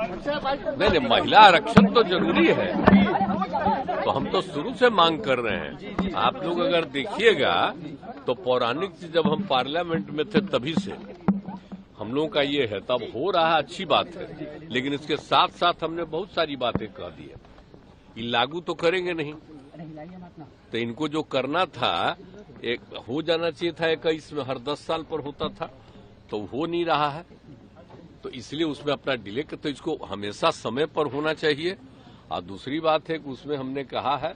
नहीं, महिला आरक्षण तो जरूरी है, तो हम तो शुरू से मांग कर रहे हैं। आप लोग अगर देखिएगा तो पौराणिक से जब हम पार्लियामेंट में थे तभी से हम लोगों का ये है, तब हो रहा अच्छी बात है, लेकिन इसके साथ साथ हमने बहुत सारी बातें कह दी है। ये लागू तो करेंगे नहीं, तो इनको जो करना था एक हो जाना चाहिए था 21 में, हर 10 साल पर होता था, तो हो नहीं रहा है, तो इसलिए उसमें अपना डिले तो इसको हमेशा समय पर होना चाहिए। और दूसरी बात है कि उसमें हमने कहा है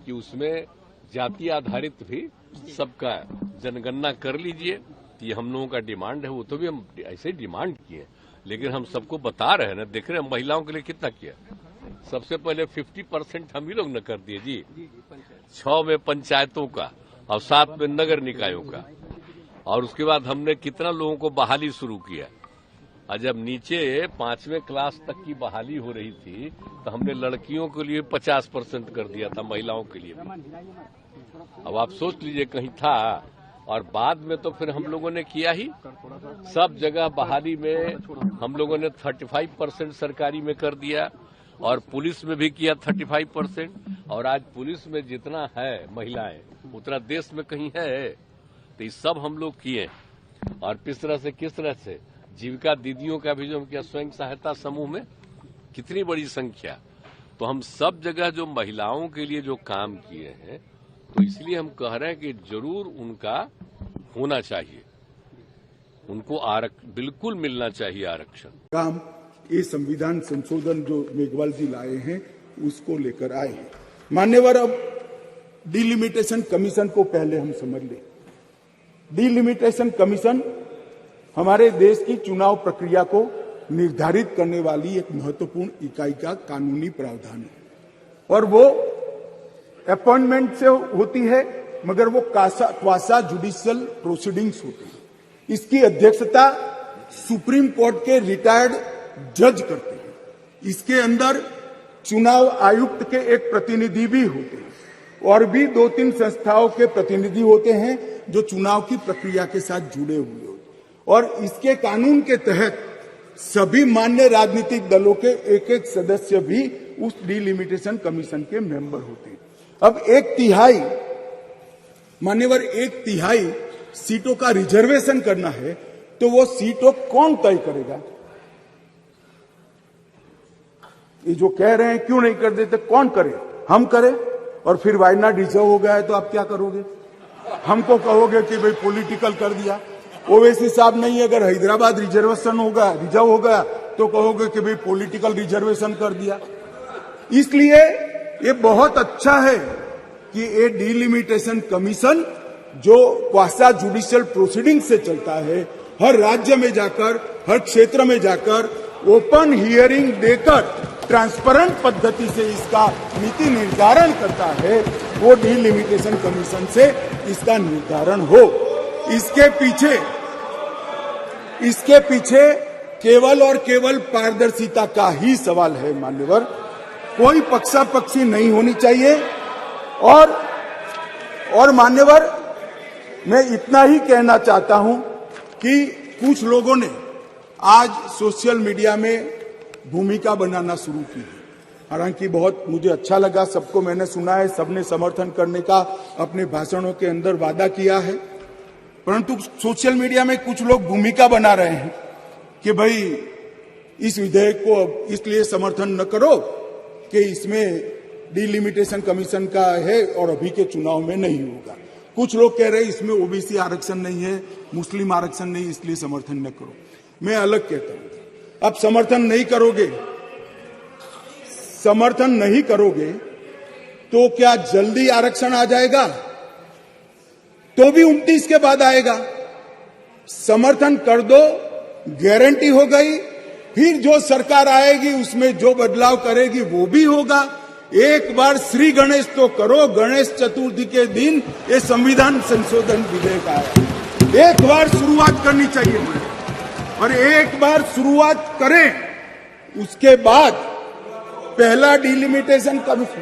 कि उसमें जाति आधारित भी सबका जनगणना कर लीजिए, ये हम लोगों का डिमांड है। वो तो भी हम ऐसे डिमांड किए, लेकिन हम सबको बता रहे हैं ना, देख रहे हैं महिलाओं के लिए कितना किया। सबसे पहले 50% हम ही लोग न कर दिए जी, 6 में पंचायतों का और 7 में नगर निकायों का, और उसके बाद हमने कितना लोगों को बहाली शुरू किया। और जब नीचे 5वें क्लास तक की बहाली हो रही थी तो हमने लड़कियों के लिए 50% कर दिया था, महिलाओं के लिए। अब आप सोच लीजिए कहीं था, और बाद में तो फिर हम लोगों ने किया ही, सब जगह बहाली में हम लोगों ने 35% सरकारी में कर दिया, और पुलिस में भी किया 35%। और आज पुलिस में जितना है महिलाएं उतना देश में कहीं है, तो ये सब हम लोग किए। और किस तरह से जीविका दीदियों का भी जो हम किया, स्वयं सहायता समूह में कितनी बड़ी संख्या। तो हम सब जगह जो महिलाओं के लिए जो काम किए हैं, तो इसलिए हम कह रहे हैं कि जरूर उनका होना चाहिए, उनको बिल्कुल मिलना चाहिए आरक्षण। काम ये संविधान संशोधन जो मेघवाल जी लाए हैं उसको लेकर आए हैं मान्यवर। अब डिलिमिटेशन कमीशन को पहले हम समझ लें। डिलिमिटेशन कमीशन हमारे देश की चुनाव प्रक्रिया को निर्धारित करने वाली एक महत्वपूर्ण इकाई का कानूनी प्रावधान है, और वो अपॉइंटमेंट से होती है, मगर वो क्वासा जुडिशियल प्रोसीडिंग्स होती है। इसकी अध्यक्षता सुप्रीम कोर्ट के रिटायर्ड जज करते हैं। इसके अंदर चुनाव आयुक्त के एक प्रतिनिधि भी होते हैं, और भी 2-3 संस्थाओं के प्रतिनिधि होते हैं जो चुनाव की प्रक्रिया के साथ जुड़े हुए होते हैं। और इसके कानून के तहत सभी मान्य राजनीतिक दलों के एक सदस्य भी उस डिलिमिटेशन कमीशन के मेंबर होते हैं। अब 1/3 मान्यवर 1/3 सीटों का रिजर्वेशन करना है, तो वो सीटों कौन तय करेगा? ये जो कह रहे हैं क्यों नहीं कर देते, कौन करे? हम करें, और फिर वायनाड रिजर्व हो गया है तो आप क्या करोगे? हमको कहोगे कि भाई पॉलिटिकल कर दिया। ओवैसी साहब नहीं, अगर हैदराबाद रिजर्वेशन होगा, रिजर्व हो गया, तो कहोगे कि भाई पॉलिटिकल रिजर्वेशन कर दिया। इसलिए ये बहुत अच्छा है कि ये डिलिमिटेशन कमीशन जो क्वासा जुडिशियल प्रोसीडिंग से चलता है, हर राज्य में जाकर, हर क्षेत्र में जाकर ओपन हियरिंग देकर ट्रांसपेरेंट पद्धति से इसका नीति निर्धारण करता है, वो डिलिमिटेशन कमीशन से इसका निर्धारण हो। इसके पीछे केवल और केवल पारदर्शिता का ही सवाल है मान्यवर। कोई पक्षापक्षी नहीं होनी चाहिए। और मान्यवर, मैं इतना ही कहना चाहता हूं कि कुछ लोगों ने आज सोशल मीडिया में भूमिका बनाना शुरू की है। हालांकि बहुत मुझे अच्छा लगा, सबको मैंने सुना है, सबने समर्थन करने का अपने भाषणों के अंदर वादा किया है, परंतु सोशल मीडिया में कुछ लोग भूमिका बना रहे हैं कि भाई इस विधेयक को इसलिए समर्थन न करो कि इसमें डिलिमिटेशन कमीशन का है और अभी के चुनाव में नहीं होगा। कुछ लोग कह रहे हैं इसमें ओबीसी आरक्षण नहीं है, मुस्लिम आरक्षण नहीं, इसलिए समर्थन न करो। मैं अलग कहता हूं, अब समर्थन नहीं करोगे तो क्या जल्दी आरक्षण आ जाएगा? तो भी 29 के बाद आएगा। समर्थन कर दो, गारंटी हो गई। फिर जो सरकार आएगी उसमें जो बदलाव करेगी वो भी होगा। एक बार श्री गणेश तो करो, गणेश चतुर्थी के दिन ये संविधान संशोधन विधेयक आया। एक बार शुरुआत करनी चाहिए, और एक बार शुरुआत करें, उसके बाद पहला डिलिमिटेशन कमीशन